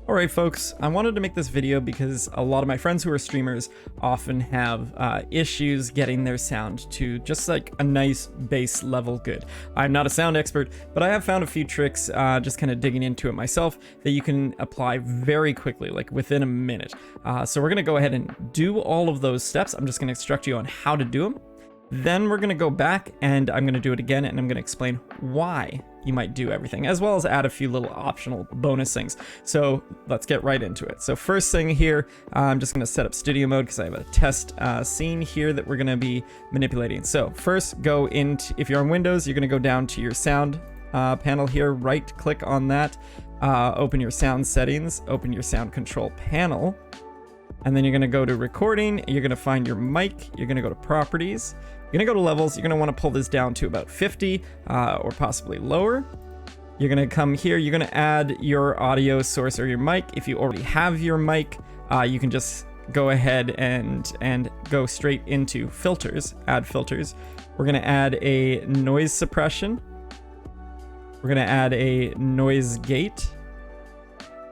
Alright folks, I wanted to make this video because a lot of my friends who are streamers often have issues getting their sound to just like a nice base level good. I'm not a sound expert, but I have found a few tricks, just kind of digging into it myself, that you can apply very quickly, like within a minute. So we're going to go ahead and do all of those steps. I'm just going to instruct you on how to do them. Then we're going to go back and I'm going to do it again, and I'm going to explain why you might do everything, as well as add a few little optional bonus things. So let's get right into it. So first thing here, I'm just going to set up studio mode because I have a test scene here that we're going to be manipulating. So first go into, if you're on Windows, you're going to go down to your sound panel here, right click on that, open your sound settings, open your sound control panel. And then you're going to go to recording, you're going to find your mic, you're going to go to properties, you're going to go to levels, you're going to want to pull this down to about 50 or possibly lower. You're going to come here, you're going to add your audio source or your mic. If you already have your mic, you can just go ahead and go straight into filters, add filters. We're going to add a noise suppression. We're going to add a noise gate.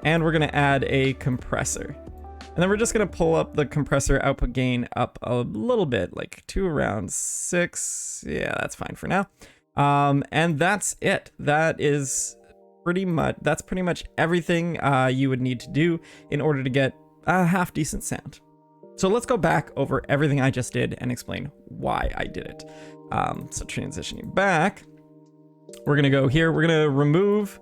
And we're going to add a compressor. And then we're just going to pull up the compressor output gain up a little bit, like to around 6. Yeah, that's fine for now. And that's it. That's pretty much everything you would need to do in order to get a half decent sound. So let's go back over everything I just did and explain why I did it. So transitioning back, we're going to go here. We're going to remove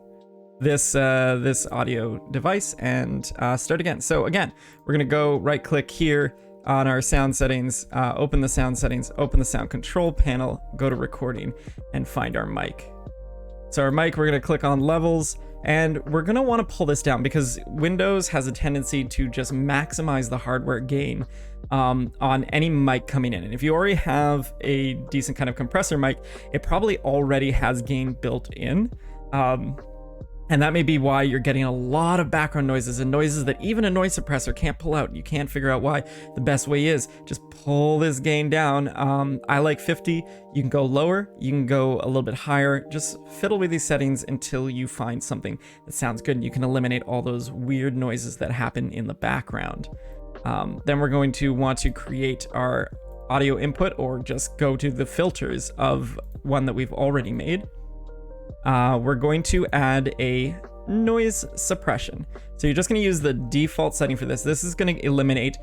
this audio device and start again. So again, we're gonna go right click here on our sound settings, open the sound settings, open the sound control panel, go to recording and find our mic. So our mic, we're gonna click on levels, and we're gonna want to pull this down because Windows has a tendency to just maximize the hardware gain on any mic coming in. And if you already have a decent kind of compressor mic, it probably already has gain built in. And that may be why you're getting a lot of background noises and noises that even a noise suppressor can't pull out. You can't figure out why. The best way is just pull this gain down. I like 50. You can go lower. You can go a little bit higher. Just fiddle with these settings until you find something that sounds good. And you can eliminate all those weird noises that happen in the background. Then we're going to want to create our audio input, or just go to the filters of one that we've already made. We're going to add a noise suppression. So you're just going to use the default setting for this. This is going to eliminate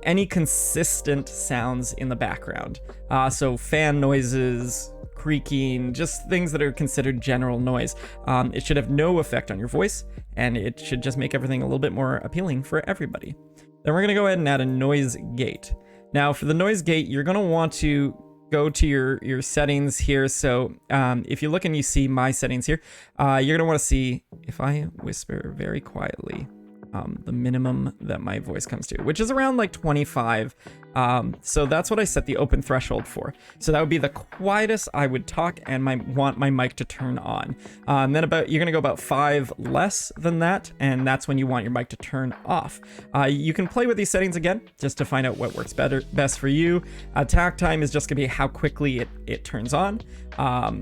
any consistent sounds in the background. So fan noises, creaking, just things that are considered general noise. It should have no effect on your voice, and it should just make everything a little bit more appealing for everybody. Then we're going to go ahead and add a noise gate. Now for the noise gate, you're going to want to go to your settings here. So if you look and you see my settings here, you're gonna want to see, if I whisper very quietly, the minimum that my voice comes to, which is around like 25. So that's what I set the open threshold for. So that would be the quietest I would talk and want my mic to turn on. Then you're gonna go about 5 less than that, and that's when you want your mic to turn off. You can play with these settings again just to find out what works best for you. Attack time is just gonna be how quickly it turns on.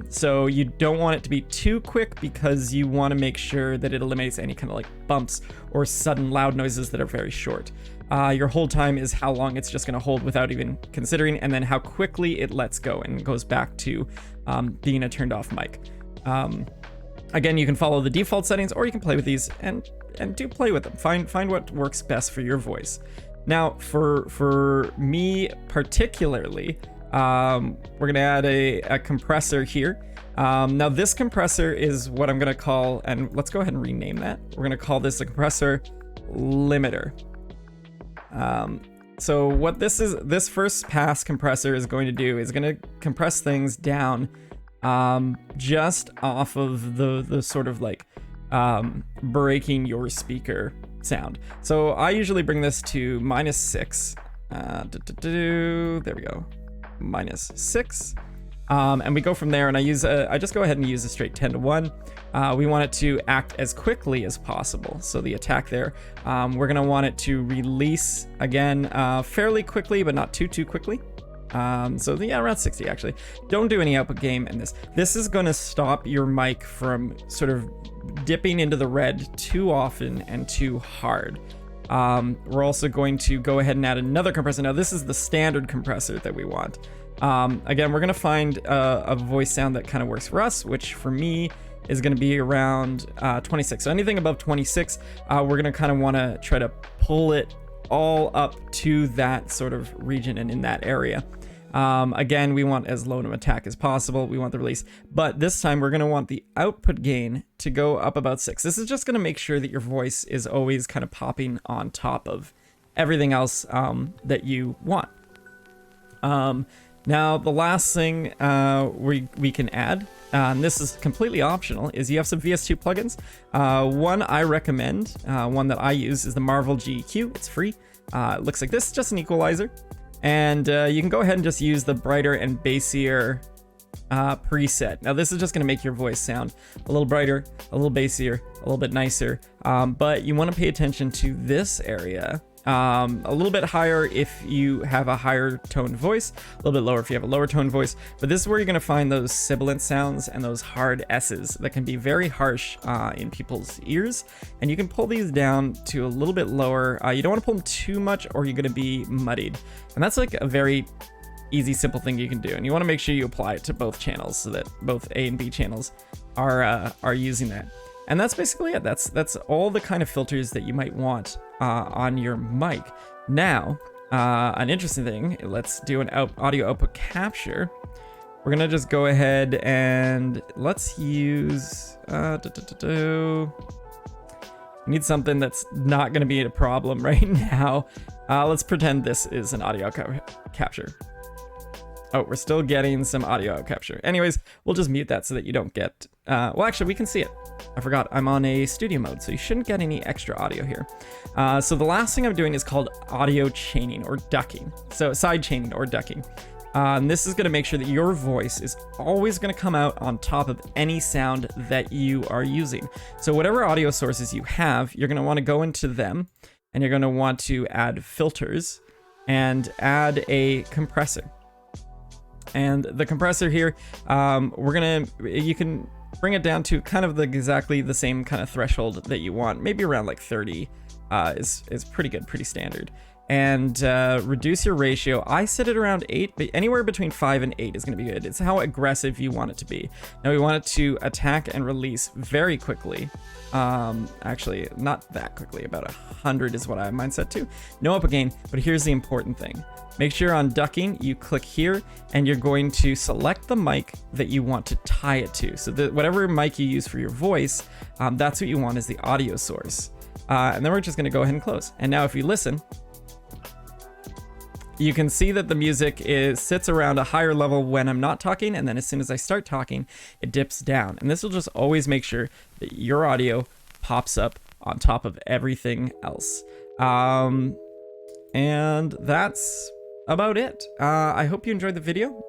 So you don't want it to be too quick because you want to make sure that it eliminates any kind of like bumps or sudden loud noises that are very short. Your hold time is how long it's just going to hold without even considering, and then how quickly it lets go and goes back to being a turned off mic. Again, you can follow the default settings, or you can play with these and do play with them. Find what works best for your voice. Now, for me particularly, we're going to add a compressor here. Now this compressor is what I'm going to call, and let's go ahead and rename that. We're going to call this a compressor limiter. So what this first pass compressor is going to do is going to compress things down just off of the sort of like breaking your speaker sound. So I usually bring this to -6. There we go. -6. And we go from there, and I just go ahead and use a straight 10 to 1. We want it to act as quickly as possible. So the attack there, we're going to want it to release again fairly quickly, but not too quickly. So yeah, around 60 actually. Don't do any output gain in this. This is going to stop your mic from sort of dipping into the red too often and too hard. We're also going to go ahead and add another compressor. Now this is the standard compressor that we want. Again, we're gonna find a voice sound that kind of works for us, which for me is gonna be around 26. So anything above 26, we're gonna kind of wanna try to pull it all up to that sort of region and in that area. Again, we want as low of an attack as possible. We want the release, but this time we're going to want the output gain to go up about 6. This is just going to make sure that your voice is always kind of popping on top of everything else that you want. Now, the last thing we can add, and this is completely optional, is you have some VST plugins. One I recommend, one that I use, is the Marvel GEQ. It's free. It looks like this, just an equalizer. And you can go ahead and just use the brighter and bassier preset. Now this is just going to make your voice sound a little brighter, a little bassier, a little bit nicer. But you want to pay attention to this area. A little bit higher if you have a higher toned voice, a little bit lower if you have a lower toned voice. But this is where you're going to find those sibilant sounds and those hard S's that can be very harsh in people's ears. And you can pull these down to a little bit lower. You don't want to pull them too much or you're going to be muddied. And that's like a very easy, simple thing you can do. And you want to make sure you apply it to both channels so that both A and B channels are using that. And that's basically it. That's all the kind of filters that you might want on your mic. Now, an interesting thing, let's do an audio output capture. We're gonna just go ahead and let's use, we need something that's not gonna be a problem right now. Let's pretend this is an audio capture. Oh, we're still getting some audio capture. Anyways, we'll just mute that so that you don't get, well, actually, we can see it. I forgot, I'm on a studio mode, so you shouldn't get any extra audio here. So the last thing I'm doing is called audio chaining or ducking. So side chaining or ducking. And this is gonna make sure that your voice is always gonna come out on top of any sound that you are using. So whatever audio sources you have, you're gonna wanna go into them and you're gonna want to add filters and add a compressor. And the compressor here, you can bring it down to kind of exactly the same kind of threshold that you want. Maybe around like 30 is pretty good, pretty standard. And reduce your ratio. I set it around 8, but anywhere between 5 and 8 is going to be good. It's how aggressive you want it to be. Now we want it to attack and release very quickly. Actually, not that quickly. About 100 is what I have mine set to. No up again, but here's the important thing. Make sure on ducking, you click here, and you're going to select the mic that you want to tie it to. So whatever mic you use for your voice, that's what you want as the audio source. And then we're just going to go ahead and close. And now if you listen, you can see that the music sits around a higher level when I'm not talking, and then as soon as I start talking, it dips down. And this will just always make sure that your audio pops up on top of everything else. And that's about it. I hope you enjoyed the video.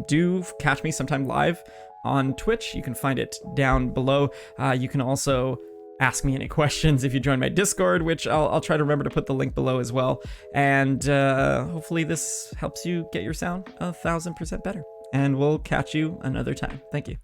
Do catch me sometime live on Twitch. You can find it down below. You can also ask me any questions if you join my Discord, which I'll try to remember to put the link below as well. And hopefully this helps you get your sound 1000% better. And we'll catch you another time. Thank you.